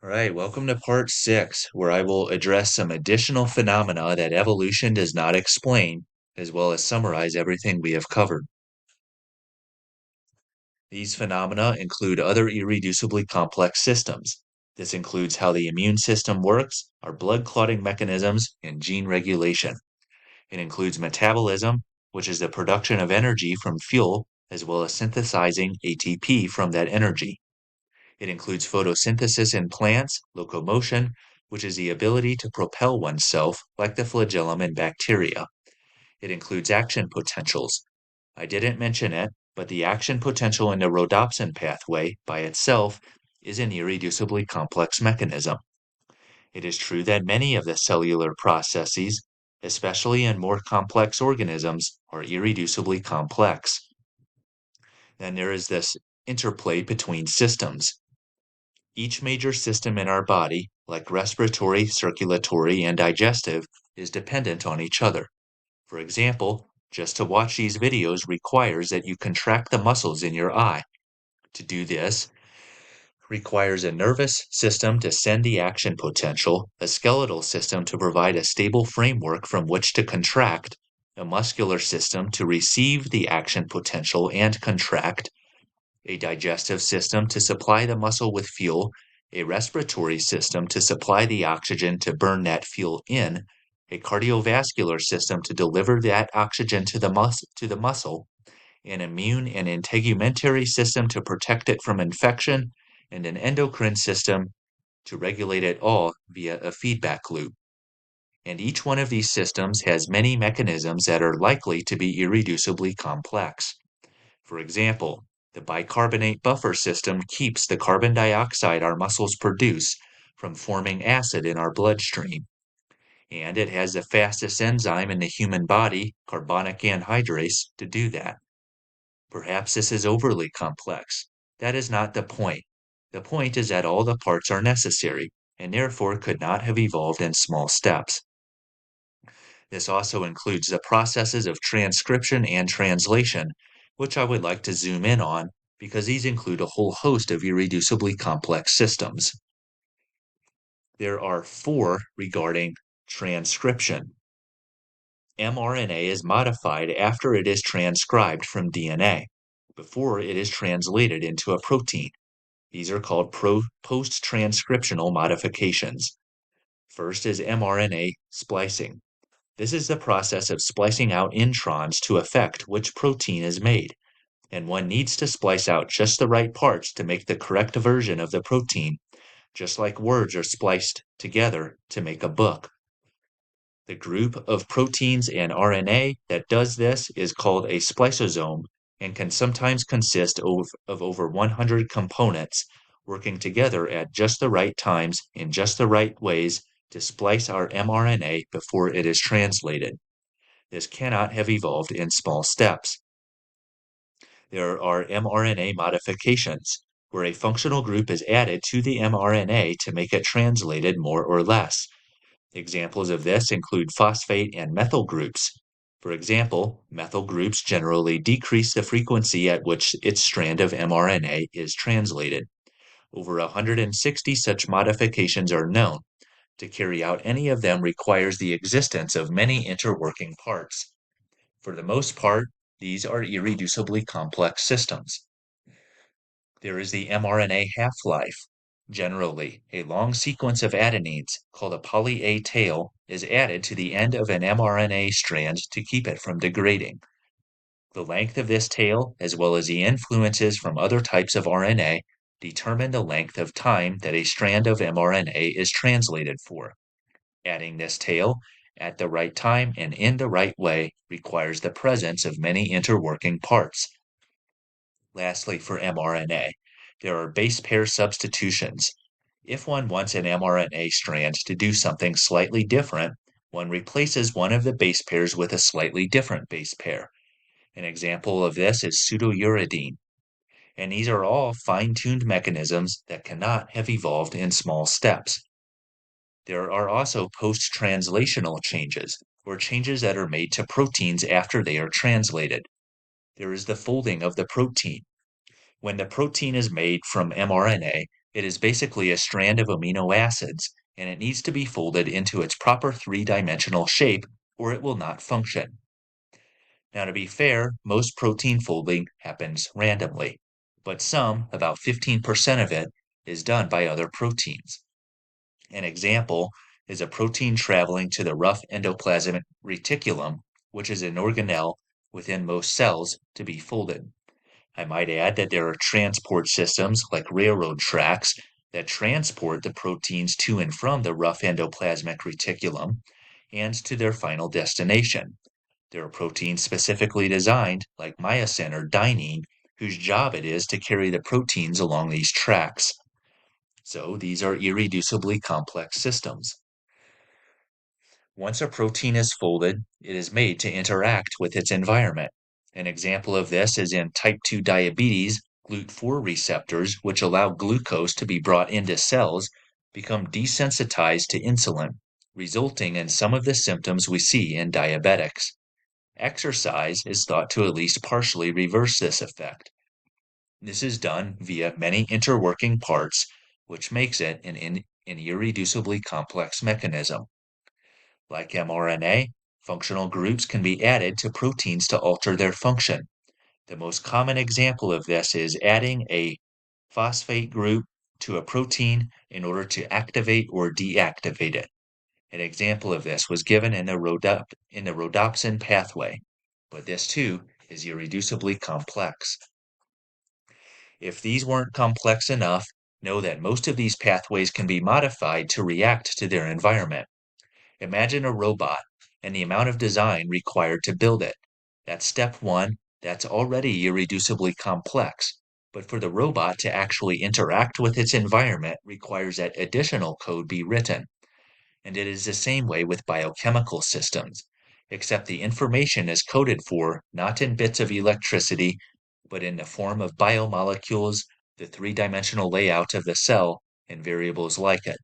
All right, welcome to part 6, where I will address some additional phenomena that evolution does not explain, as well as summarize everything we have covered. These phenomena include other irreducibly complex systems. This includes how the immune system works, our blood clotting mechanisms, and gene regulation. It includes metabolism, which is the production of energy from fuel, as well as synthesizing ATP from that energy. It includes photosynthesis in plants, locomotion, which is the ability to propel oneself like the flagellum in bacteria. It includes action potentials. I didn't mention it, but the action potential in the rhodopsin pathway by itself is an irreducibly complex mechanism. It is true that many of the cellular processes, especially in more complex organisms, are irreducibly complex. Then there is this interplay between systems. Each major system in our body, like respiratory, circulatory, and digestive, is dependent on each other. For example, just to watch these videos requires that you contract the muscles in your eye. To do this requires a nervous system to send the action potential, a skeletal system to provide a stable framework from which to contract, a muscular system to receive the action potential and contract, a digestive system to supply the muscle with fuel, a respiratory system to supply the oxygen to burn that fuel in, a cardiovascular system to deliver that oxygen to the muscle, an immune and integumentary system to protect it from infection, and an endocrine system to regulate it all via a feedback loop. And each one of these systems has many mechanisms that are likely to be irreducibly complex. For example, the bicarbonate buffer system keeps the carbon dioxide our muscles produce from forming acid in our bloodstream. And it has the fastest enzyme in the human body, carbonic anhydrase, to do that. Perhaps this is overly complex. That is not the point. The point is that all the parts are necessary, and therefore could not have evolved in small steps. This also includes the processes of transcription and translation, which I would like to zoom in on because these include a whole host of irreducibly complex systems. There are 4 regarding transcription. mRNA is modified after it is transcribed from DNA, before it is translated into a protein. These are called post-transcriptional modifications. First is mRNA splicing. This is the process of splicing out introns to affect which protein is made, and one needs to splice out just the right parts to make the correct version of the protein, just like words are spliced together to make a book. The group of proteins and RNA that does this is called a spliceosome and can sometimes consist of over 100 components working together at just the right times in just the right ways to splice our mRNA before it is translated. This cannot have evolved in small steps. There are mRNA modifications, where a functional group is added to the mRNA to make it translated more or less. Examples of this include phosphate and methyl groups. For example, methyl groups generally decrease the frequency at which its strand of mRNA is translated. Over 160 such modifications are known. To carry out any of them requires the existence of many interworking parts. For the most part, these are irreducibly complex systems. There is the mRNA half-life. Generally, a long sequence of adenines, called a poly-A tail, is added to the end of an mRNA strand to keep it from degrading. The length of this tail, as well as the influences from other types of RNA, determine the length of time that a strand of mRNA is translated for. Adding this tail at the right time and in the right way requires the presence of many interworking parts. Lastly, for mRNA, there are base pair substitutions. If one wants an mRNA strand to do something slightly different, one replaces one of the base pairs with a slightly different base pair. An example of this is pseudouridine. And these are all fine-tuned mechanisms that cannot have evolved in small steps. There are also post-translational changes, or changes that are made to proteins after they are translated. There is the folding of the protein. When the protein is made from mRNA, It is basically a strand of amino acids, and it needs to be folded into its proper three-dimensional shape or it will not function. Now, to be fair, most protein folding happens randomly, but some, about 15% of it, is done by other proteins. An example is a protein traveling to the rough endoplasmic reticulum, which is an organelle within most cells, to be folded. I might add that there are transport systems like railroad tracks that transport the proteins to and from the rough endoplasmic reticulum and to their final destination. There are proteins specifically designed, like myosin or dynein, whose job it is to carry the proteins along these tracks. So these are irreducibly complex systems. Once a protein is folded, it is made to interact with its environment. An example of this is in type 2 diabetes, GLUT4 receptors, which allow glucose to be brought into cells, become desensitized to insulin, resulting in some of the symptoms we see in diabetics. Exercise is thought to at least partially reverse this effect. This is done via many interworking parts, which makes it an irreducibly complex mechanism. Like mRNA, functional groups can be added to proteins to alter their function. The most common example of this is adding a phosphate group to a protein in order to activate or deactivate it. An example of this was given in the rhodopsin pathway, but this too is irreducibly complex. If these weren't complex enough, know that most of these pathways can be modified to react to their environment. Imagine a robot and the amount of design required to build it. That's step one, that's already irreducibly complex. But for the robot to actually interact with its environment requires that additional code be written. And it is the same way with biochemical systems, except the information is coded for not in bits of electricity, but in the form of biomolecules, the three-dimensional layout of the cell, and variables like it.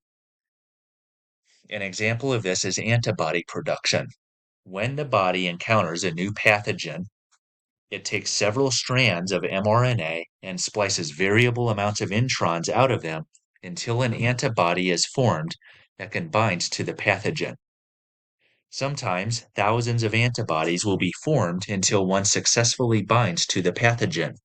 An example of this is antibody production. When the body encounters a new pathogen, it takes several strands of mRNA and splices variable amounts of introns out of them until an antibody is formed that can bind to the pathogen. Sometimes thousands of antibodies will be formed until one successfully binds to the pathogen.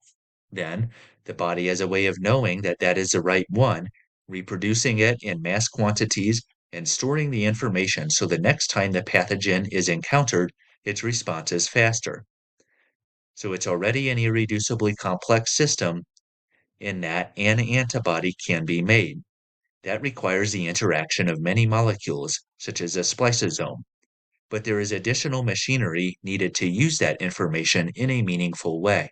Then, the body has a way of knowing that that is the right one, reproducing it in mass quantities and storing the information so the next time the pathogen is encountered, its response is faster. So it's already an irreducibly complex system in that an antibody can be made. That requires the interaction of many molecules, such as a spliceosome. But there is additional machinery needed to use that information in a meaningful way.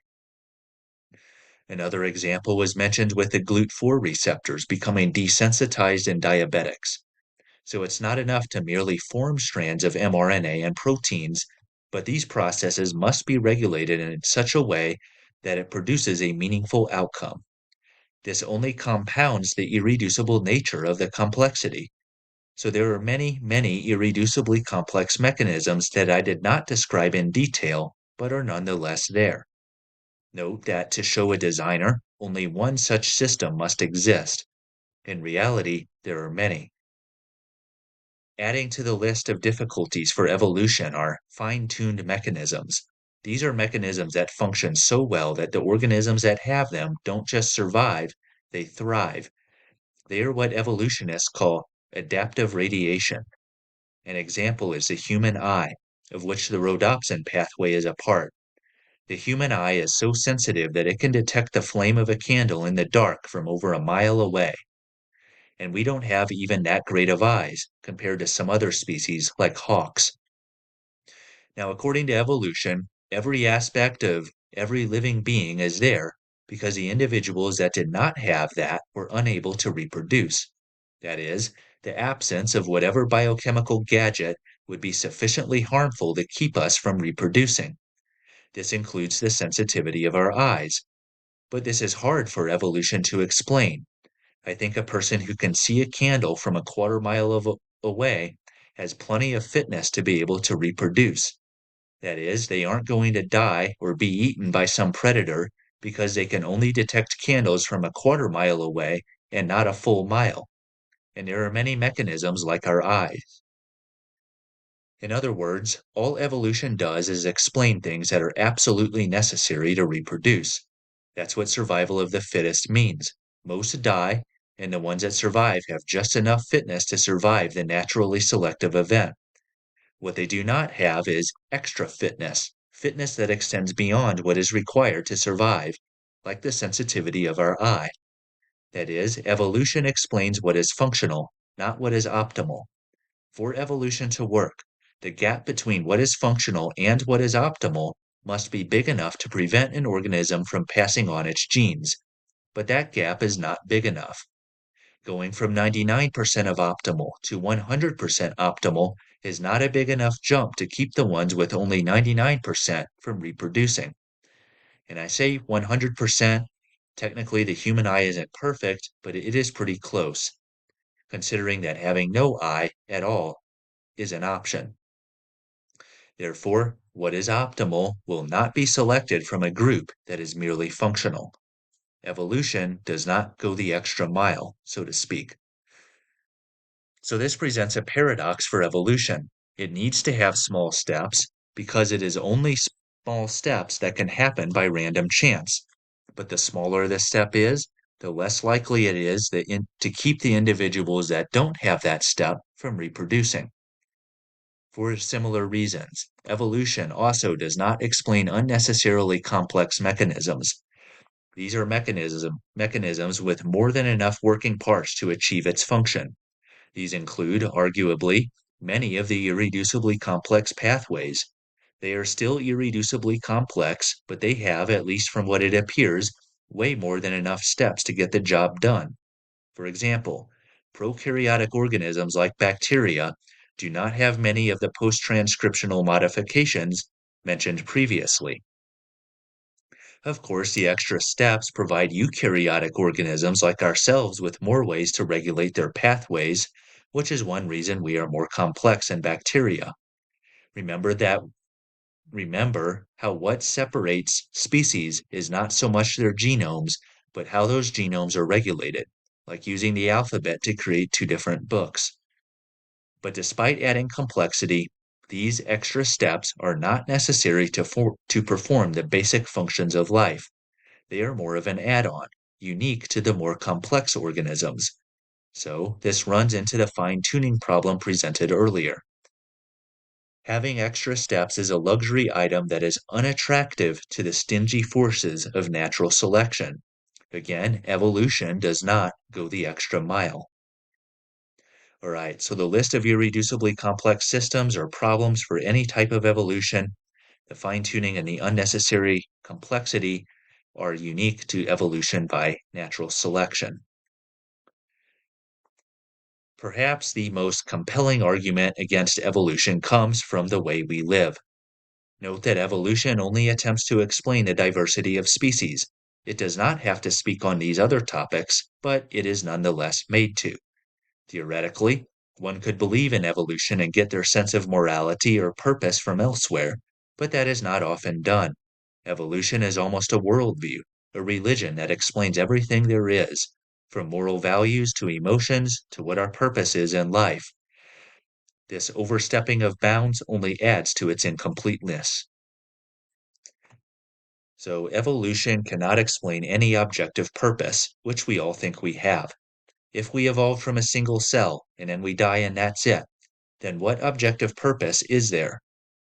Another example was mentioned with the GLUT4 receptors becoming desensitized in diabetics. So it's not enough to merely form strands of mRNA and proteins, but these processes must be regulated in such a way that it produces a meaningful outcome. This only compounds the irreducible nature of the complexity. So there are many, many irreducibly complex mechanisms that I did not describe in detail, but are nonetheless there. Note that to show a designer, only one such system must exist. In reality, there are many. Adding to the list of difficulties for evolution are fine-tuned mechanisms. These are mechanisms that function so well that the organisms that have them don't just survive, they thrive. They are what evolutionists call adaptive radiation. An example is the human eye, of which the rhodopsin pathway is a part. The human eye is so sensitive that it can detect the flame of a candle in the dark from over a mile away. And we don't have even that great of eyes compared to some other species like hawks. Now, according to evolution, every aspect of every living being is there because the individuals that did not have that were unable to reproduce. That is, the absence of whatever biochemical gadget would be sufficiently harmful to keep us from reproducing. This includes the sensitivity of our eyes. But this is hard for evolution to explain. I think a person who can see a candle from a quarter mile away has plenty of fitness to be able to reproduce. That is, they aren't going to die or be eaten by some predator because they can only detect candles from a quarter mile away and not a full mile. And there are many mechanisms like our eyes. In other words, all evolution does is explain things that are absolutely necessary to reproduce. That's what survival of the fittest means. Most die, and the ones that survive have just enough fitness to survive the naturally selective event. What they do not have is extra fitness, fitness that extends beyond what is required to survive, like the sensitivity of our eye. That is, evolution explains what is functional, not what is optimal. For evolution to work, the gap between what is functional and what is optimal must be big enough to prevent an organism from passing on its genes. But that gap is not big enough. Going from 99% of optimal to 100% optimal is not a big enough jump to keep the ones with only 99% from reproducing. And I say 100%, technically the human eye isn't perfect, but it is pretty close, considering that having no eye at all is an option. Therefore, what is optimal will not be selected from a group that is merely functional. Evolution does not go the extra mile, so to speak. So this presents a paradox for evolution. It needs to have small steps because it is only small steps that can happen by random chance. But the smaller the step is, the less likely it is to keep the individuals that don't have that step from reproducing. For similar reasons, evolution also does not explain unnecessarily complex mechanisms. These are mechanisms with more than enough working parts to achieve its function. These include, arguably, many of the irreducibly complex pathways. They are still irreducibly complex, but they have, at least from what it appears, way more than enough steps to get the job done. For example, prokaryotic organisms like bacteria do not have many of the post-transcriptional modifications mentioned previously. Of course, the extra steps provide eukaryotic organisms like ourselves with more ways to regulate their pathways, which is one reason we are more complex than bacteria. Remember that Remember how what separates species is not so much their genomes, but how those genomes are regulated, like using the alphabet to create two different books. But despite adding complexity, these extra steps are not necessary to perform the basic functions of life. They are more of an add-on, unique to the more complex organisms. So this runs into the fine-tuning problem presented earlier. Having extra steps is a luxury item that is unattractive to the stingy forces of natural selection. Again, evolution does not go the extra mile. All right, so the list of irreducibly complex systems or problems for any type of evolution, the fine-tuning and the unnecessary complexity are unique to evolution by natural selection. Perhaps the most compelling argument against evolution comes from the way we live. Note that evolution only attempts to explain the diversity of species. It does not have to speak on these other topics, but it is nonetheless made to. Theoretically, one could believe in evolution and get their sense of morality or purpose from elsewhere, but that is not often done. Evolution is almost a worldview, a religion that explains everything there is, from moral values to emotions to what our purpose is in life. This overstepping of bounds only adds to its incompleteness. So, evolution cannot explain any objective purpose, which we all think we have. If we evolved from a single cell and then we die and that's it, then what objective purpose is there?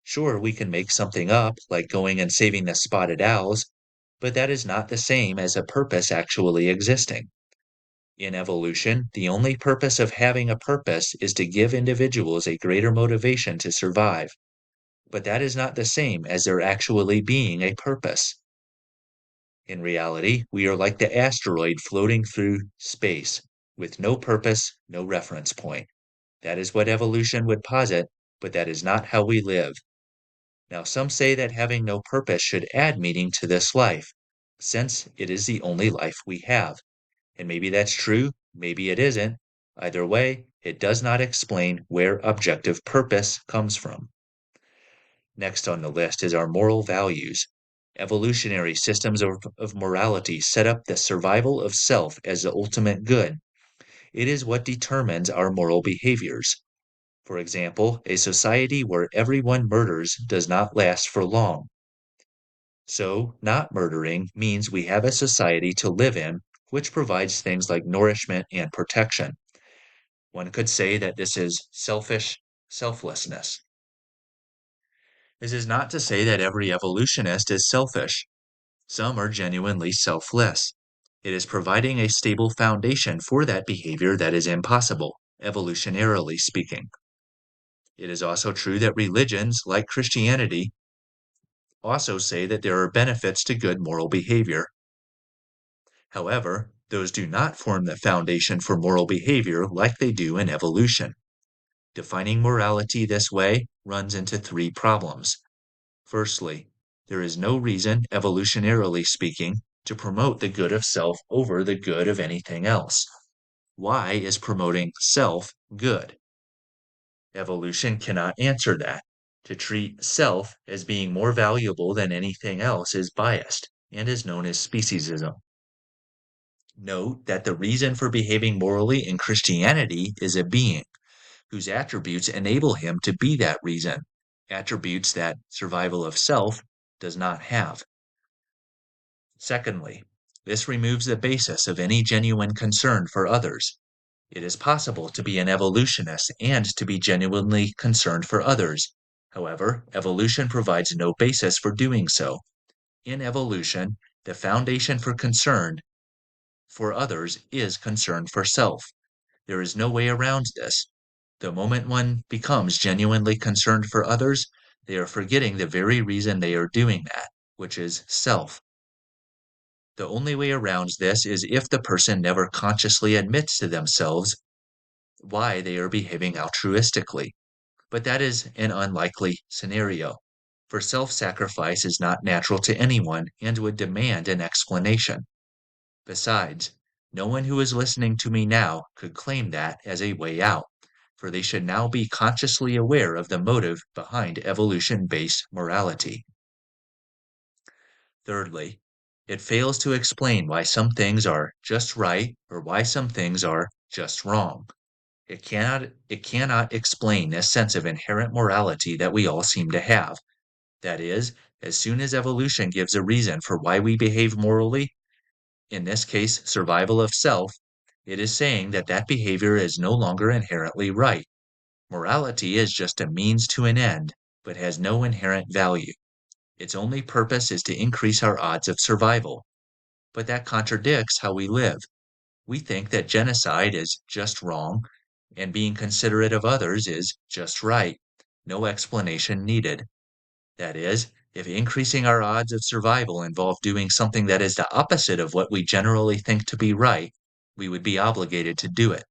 Sure, we can make something up, like going and saving the spotted owls, but that is not the same as a purpose actually existing. In evolution, the only purpose of having a purpose is to give individuals a greater motivation to survive, but that is not the same as there actually being a purpose. In reality, we are like the asteroid floating through space, with no purpose, no reference point. That is what evolution would posit, but that is not how we live. Now, some say that having no purpose should add meaning to this life, since it is the only life we have. And maybe that's true, maybe it isn't. Either way, it does not explain where objective purpose comes from. Next on the list is our moral values. Evolutionary systems of morality set up the survival of self as the ultimate good. It is what determines our moral behaviors. For example, a society where everyone murders does not last for long. So, not murdering means we have a society to live in which provides things like nourishment and protection. One could say that this is selflessness. This is not to say that every evolutionist is selfish. Some are genuinely selfless. It is providing a stable foundation for that behavior that is impossible, evolutionarily speaking. It is also true that religions, like Christianity, also say that there are benefits to good moral behavior. However, those do not form the foundation for moral behavior like they do in evolution. Defining morality this way runs into three problems. Firstly, there is no reason, evolutionarily speaking, to promote the good of self over the good of anything else. Why is promoting self good? Evolution cannot answer that. To treat self as being more valuable than anything else is biased and is known as speciesism. Note that the reason for behaving morally in Christianity is a being whose attributes enable him to be that reason, attributes that survival of self does not have. Secondly, this removes the basis of any genuine concern for others. It is possible to be an evolutionist and to be genuinely concerned for others. However, evolution provides no basis for doing so. In evolution, the foundation for concern for others is concern for self. There is no way around this. The moment one becomes genuinely concerned for others, they are forgetting the very reason they are doing that, which is self. The only way around this is if the person never consciously admits to themselves why they are behaving altruistically. But that is an unlikely scenario, for self sacrifice is not natural to anyone and would demand an explanation. Besides, no one who is listening to me now could claim that as a way out, for they should now be consciously aware of the motive behind evolution based morality. Thirdly, it fails to explain why some things are just right or why some things are just wrong. It cannot explain this sense of inherent morality that we all seem to have. That is, as soon as evolution gives a reason for why we behave morally, in this case survival of self, it is saying that that behavior is no longer inherently right. Morality is just a means to an end, but has no inherent value. Its only purpose is to increase our odds of survival. But that contradicts how we live. We think that genocide is just wrong, and being considerate of others is just right. No explanation needed. That is, if increasing our odds of survival involved doing something that is the opposite of what we generally think to be right, we would be obligated to do it.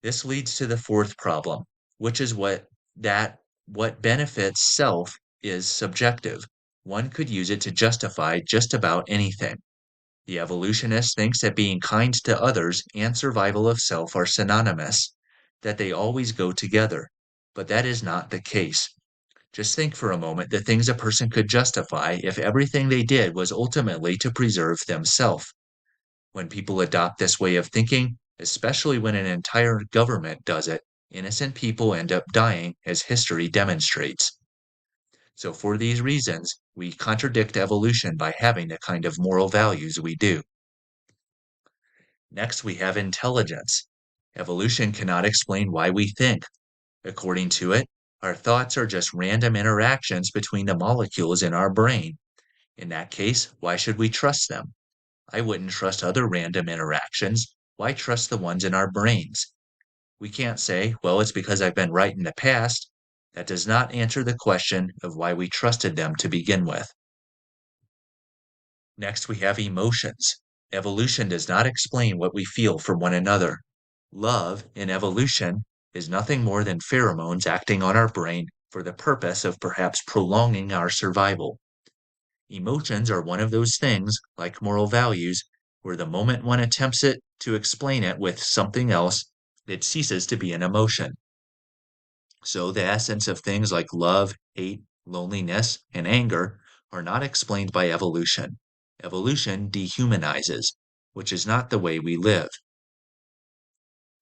This leads to the fourth problem, which is what benefits self is subjective. One could use it to justify just about anything. The evolutionist thinks that being kind to others and survival of self are synonymous, that they always go together, but that is not the case. Just think for a moment the things a person could justify if everything they did was ultimately to preserve themselves. When people adopt this way of thinking, especially when an entire government does it, innocent people end up dying, as history demonstrates. So, for these reasons, we contradict evolution by having the kind of moral values we do. Next, we have intelligence. Evolution cannot explain why we think. According to it, our thoughts are just random interactions between the molecules in our brain. In that case, why should we trust them? I wouldn't trust other random interactions. Why trust the ones in our brains? We can't say, well, it's because I've been right in the past. That does not answer the question of why we trusted them to begin with. Next, we have emotions. Evolution does not explain what we feel for one another. Love, in evolution, is nothing more than pheromones acting on our brain for the purpose of perhaps prolonging our survival. Emotions are one of those things, like moral values, where the moment one attempts to explain it with something else, it ceases to be an emotion. So the essence of things like love, hate, loneliness, and anger are not explained by evolution. Evolution dehumanizes, which is not the way we live.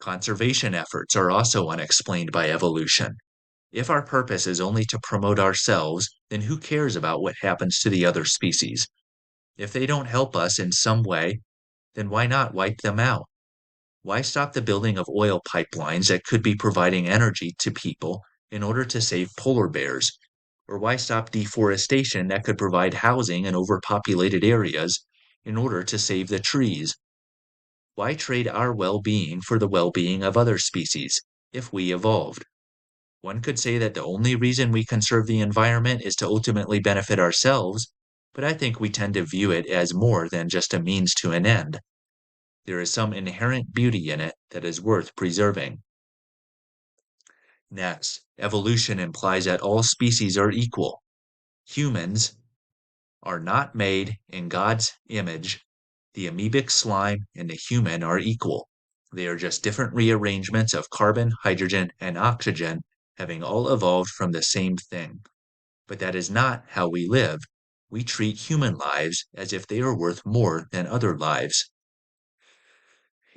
Conservation efforts are also unexplained by evolution. If our purpose is only to promote ourselves, then who cares about what happens to the other species? If they don't help us in some way, then why not wipe them out? Why stop the building of oil pipelines that could be providing energy to people in order to save polar bears? Or why stop deforestation that could provide housing in overpopulated areas in order to save the trees? Why trade our well being for the well being of other species if we evolved? One could say that the only reason we conserve the environment is to ultimately benefit ourselves, but I think we tend to view it as more than just a means to an end. There is some inherent beauty in it that is worth preserving. Next, evolution implies that all species are equal. Humans are not made in God's image. The amoebic slime and the human are equal. They are just different rearrangements of carbon, hydrogen, and oxygen, having all evolved from the same thing. But that is not how we live. We treat human lives as if they are worth more than other lives.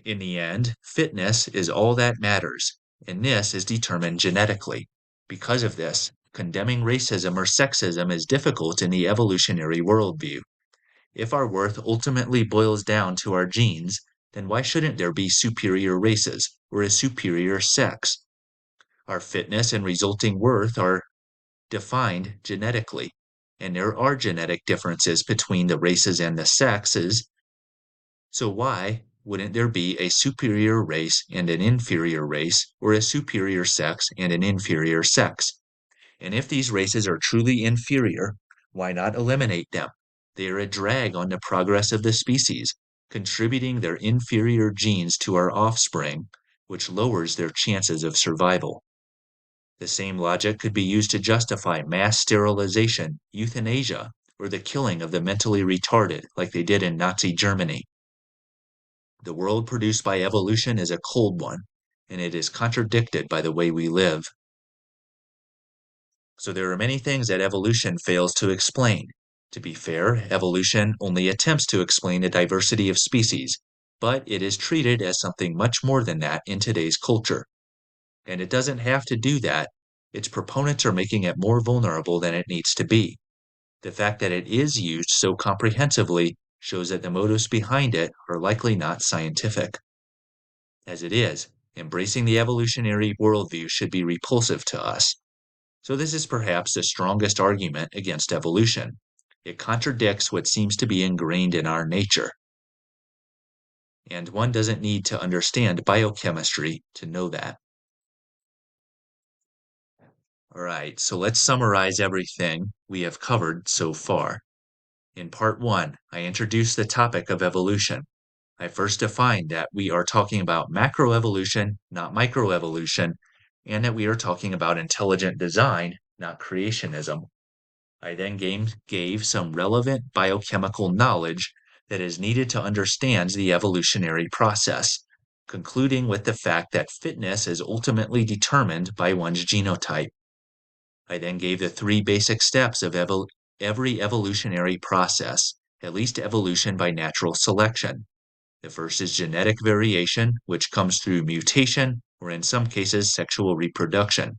In the end, fitness is all that matters, and this is determined genetically. Because of this, condemning racism or sexism is difficult in the evolutionary worldview. If our worth ultimately boils down to our genes, then why shouldn't there be superior races or a superior sex? Our fitness and resulting worth are defined genetically, and there are genetic differences between the races and the sexes. So why wouldn't there be a superior race and an inferior race, or a superior sex and an inferior sex? And if these races are truly inferior, why not eliminate them? They are a drag on the progress of the species, contributing their inferior genes to our offspring, which lowers their chances of survival. The same logic could be used to justify mass sterilization, euthanasia, or the killing of the mentally retarded, like they did in Nazi Germany. The world produced by evolution is a cold one, and it is contradicted by the way we live. So there are many things that evolution fails to explain. To be fair, evolution only attempts to explain the diversity of species, but it is treated as something much more than that in today's culture. And it doesn't have to do that. Its proponents are making it more vulnerable than it needs to be. The fact that it is used so comprehensively shows that the motives behind it are likely not scientific. As it is, embracing the evolutionary worldview should be repulsive to us. So this is perhaps the strongest argument against evolution. It contradicts what seems to be ingrained in our nature. And one doesn't need to understand biochemistry to know that. All right, so let's summarize everything we have covered so far. In part 1, I introduced the topic of evolution. I first defined that we are talking about macroevolution, not microevolution, and that we are talking about intelligent design, not creationism. I then gave some relevant biochemical knowledge that is needed to understand the evolutionary process, concluding with the fact that fitness is ultimately determined by one's genotype. I then gave the 3 basic steps of every evolutionary process, at least evolution by natural selection. The first is genetic variation, which comes through mutation, or in some cases, sexual reproduction.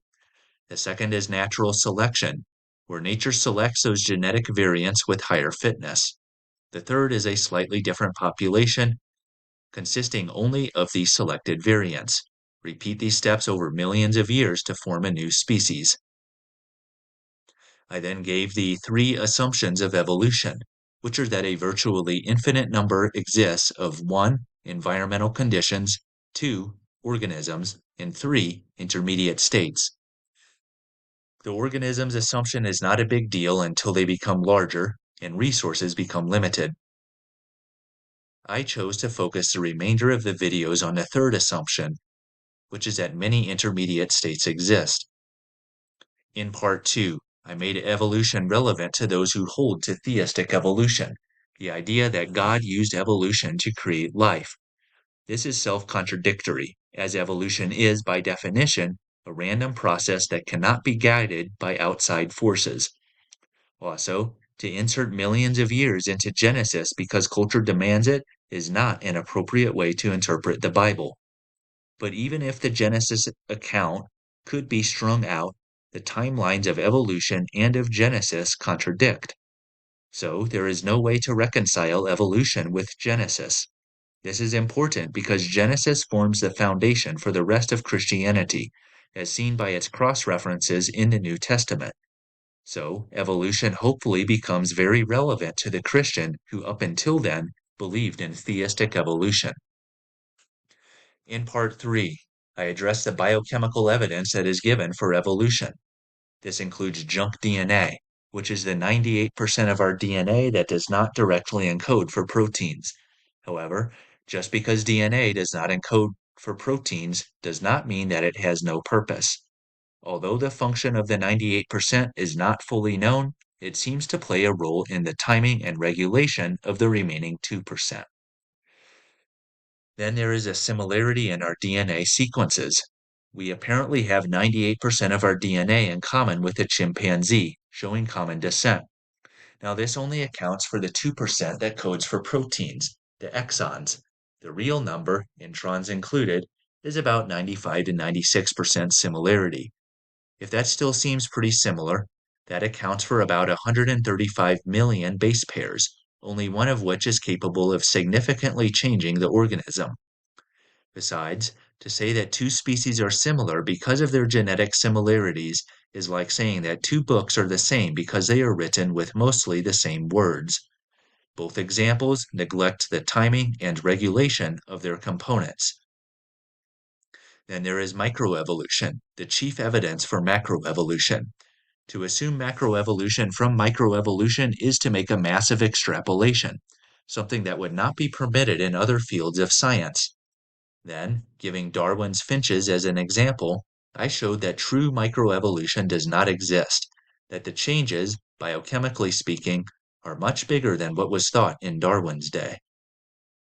The second is natural selection, where nature selects those genetic variants with higher fitness. The third is a slightly different population, consisting only of these selected variants. Repeat these steps over millions of years to form a new species. I then gave the 3 assumptions of evolution, which are that a virtually infinite number exists of 1. Environmental conditions, 2. Organisms, and 3. Intermediate states. The organisms assumption is not a big deal until they become larger and resources become limited. I chose to focus the remainder of the videos on the third assumption, which is that many intermediate states exist. In part 2, I made evolution relevant to those who hold to theistic evolution, the idea that God used evolution to create life. This is self-contradictory, as evolution is, by definition, a random process that cannot be guided by outside forces. Also, To insert millions of years into Genesis because culture demands it is not an appropriate way to interpret the Bible. But even if the Genesis account could be strung out, the timelines of evolution and of Genesis contradict. So there is no way to reconcile evolution with Genesis. This is important because Genesis forms the foundation for the rest of Christianity, as seen by its cross-references in the New Testament. So evolution hopefully becomes very relevant to the Christian who up until then believed in theistic evolution. In part 3, I address the biochemical evidence that is given for evolution. This includes junk DNA, which is the 98% of our DNA that does not directly encode for proteins. However, just because DNA does not encode for proteins does not mean that it has no purpose. Although the function of the 98% is not fully known, it seems to play a role in the timing and regulation of the remaining 2%. Then there is a similarity in our DNA sequences. We apparently have 98% of our DNA in common with a chimpanzee, showing common descent. Now, this only accounts for the 2% that codes for proteins, the exons. The real number, introns included, is about 95 to 96% similarity. If that still seems pretty similar, that accounts for about 135 million base pairs, only one of which is capable of significantly changing the organism. Besides, to say that two species are similar because of their genetic similarities is like saying that two books are the same because they are written with mostly the same words. Both examples neglect the timing and regulation of their components. Then there is microevolution, the chief evidence for macroevolution. To assume macroevolution from microevolution is to make a massive extrapolation, something that would not be permitted in other fields of science. Then, giving Darwin's finches as an example, I showed that true microevolution does not exist, that the changes, biochemically speaking, are much bigger than what was thought in Darwin's day.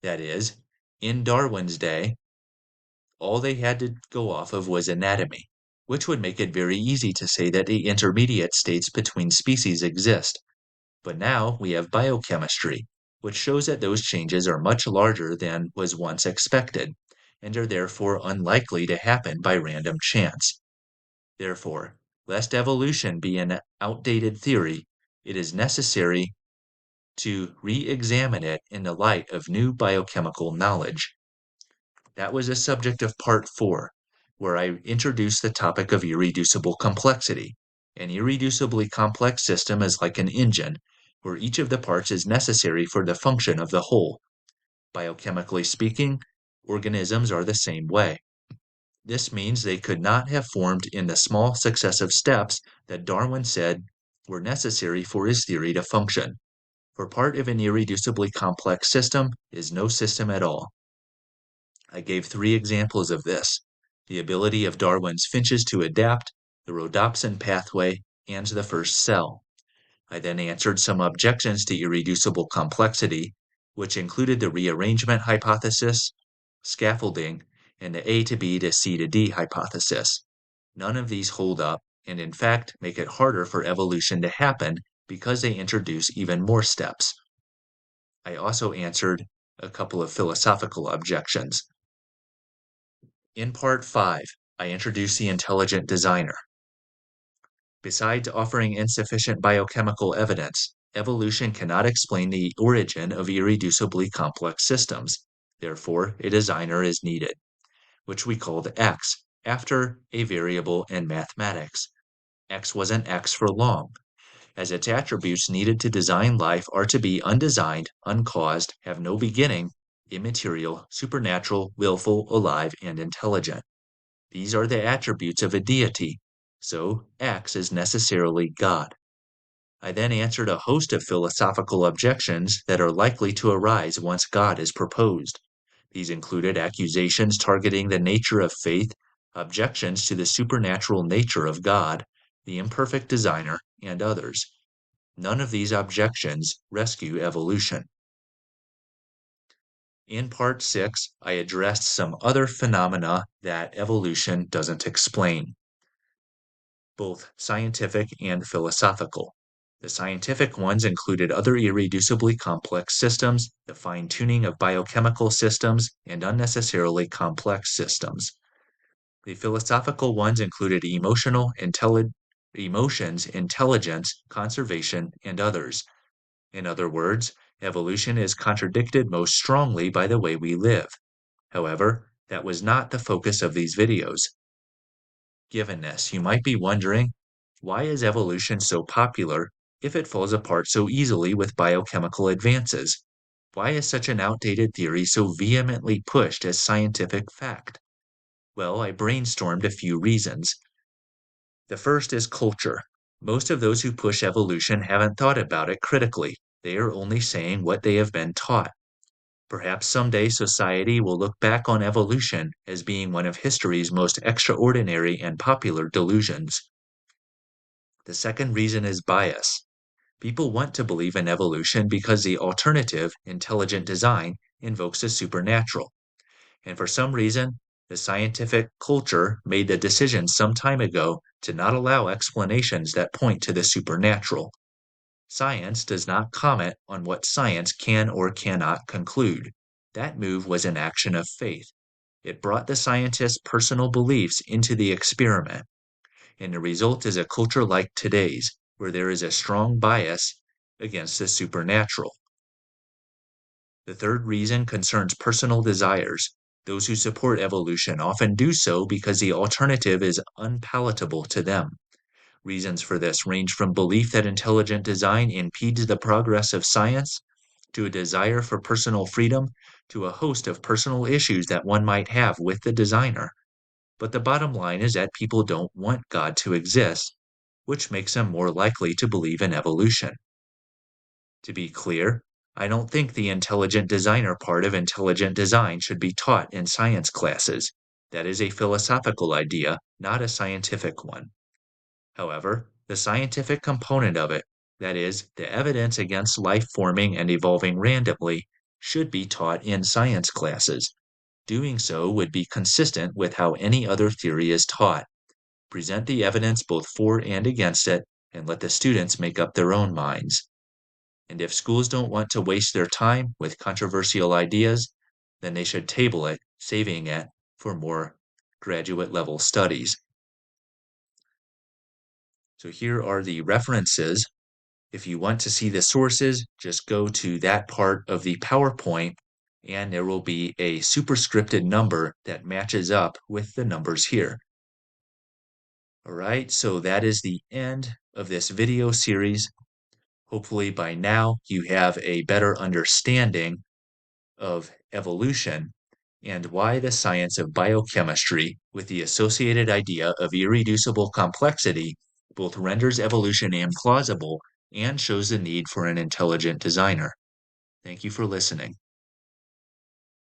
That is, in Darwin's day, all they had to go off of was anatomy, which would make it very easy to say that the intermediate states between species exist. But now we have biochemistry, which shows that those changes are much larger than was once expected, and are therefore unlikely to happen by random chance. Therefore, lest evolution be an outdated theory, it is necessary to re-examine it in the light of new biochemical knowledge. That was the subject of part 4, where I introduced the topic of irreducible complexity. An irreducibly complex system is like an engine, where each of the parts is necessary for the function of the whole. Biochemically speaking, organisms are the same way. This means they could not have formed in the small successive steps that Darwin said were necessary for his theory to function. For part of an irreducibly complex system is no system at all. I gave 3 examples of this: the ability of Darwin's finches to adapt, the rhodopsin pathway, and the first cell. I then answered some objections to irreducible complexity, which included the rearrangement hypothesis, scaffolding, and the A to B to C to D hypothesis. None of these hold up, and in fact make it harder for evolution to happen because they introduce even more steps. I also answered a couple of philosophical objections. In part 5, I introduced the intelligent designer. Besides offering insufficient biochemical evidence, evolution cannot explain the origin of irreducibly complex systems. Therefore, a designer is needed, which we called X, after a variable in mathematics. X wasn't X for long, as its attributes needed to design life are to be undesigned, uncaused, have no beginning, immaterial, supernatural, willful, alive, and intelligent. These are the attributes of a deity, so X is necessarily God. I then answered a host of philosophical objections that are likely to arise once God is proposed. These included accusations targeting the nature of faith, objections to the supernatural nature of God, the imperfect designer, and others. None of these objections rescue evolution. In part 6, I addressed some other phenomena that evolution doesn't explain, both scientific and philosophical. The scientific ones included other irreducibly complex systems, the fine-tuning of biochemical systems, and unnecessarily complex systems. The philosophical ones included emotions, intelligence, conservation, and others. In other words, evolution is contradicted most strongly by the way we live. However, that was not the focus of these videos. Given this, you might be wondering, why is evolution so popular if it falls apart so easily with biochemical advances? Why is such an outdated theory so vehemently pushed as scientific fact? Well, I brainstormed a few reasons. The first is culture. Most of those who push evolution haven't thought about it critically. They are only saying what they have been taught. Perhaps someday society will look back on evolution as being one of history's most extraordinary and popular delusions. The second reason is bias. People want to believe in evolution because the alternative, intelligent design, invokes the supernatural. And for some reason, the scientific culture made the decision some time ago to not allow explanations that point to the supernatural. Science does not comment on what science can or cannot conclude. That move was an action of faith. It brought the scientist's personal beliefs into the experiment, and the result is a culture like today's, where there is a strong bias against the supernatural. The third reason concerns personal desires. Those who support evolution often do so because the alternative is unpalatable to them. Reasons for this range from belief that intelligent design impedes the progress of science, to a desire for personal freedom, to a host of personal issues that one might have with the designer. But the bottom line is that people don't want God to exist, which makes them more likely to believe in evolution. To be clear, I don't think the intelligent designer part of intelligent design should be taught in science classes. That is a philosophical idea, not a scientific one. However, the scientific component of it, that is, the evidence against life forming and evolving randomly, should be taught in science classes. Doing so would be consistent with how any other theory is taught. Present the evidence both for and against it, and let the students make up their own minds. And if schools don't want to waste their time with controversial ideas, then they should table it, saving it for more graduate level studies. So here are the references. If you want to see the sources, just go to that part of the PowerPoint and there will be a superscripted number that matches up with the numbers here. All right, so that is the end of this video series. Hopefully by now you have a better understanding of evolution and why the science of biochemistry, with the associated idea of irreducible complexity, both renders evolution implausible and shows the need for an intelligent designer. Thank you for listening.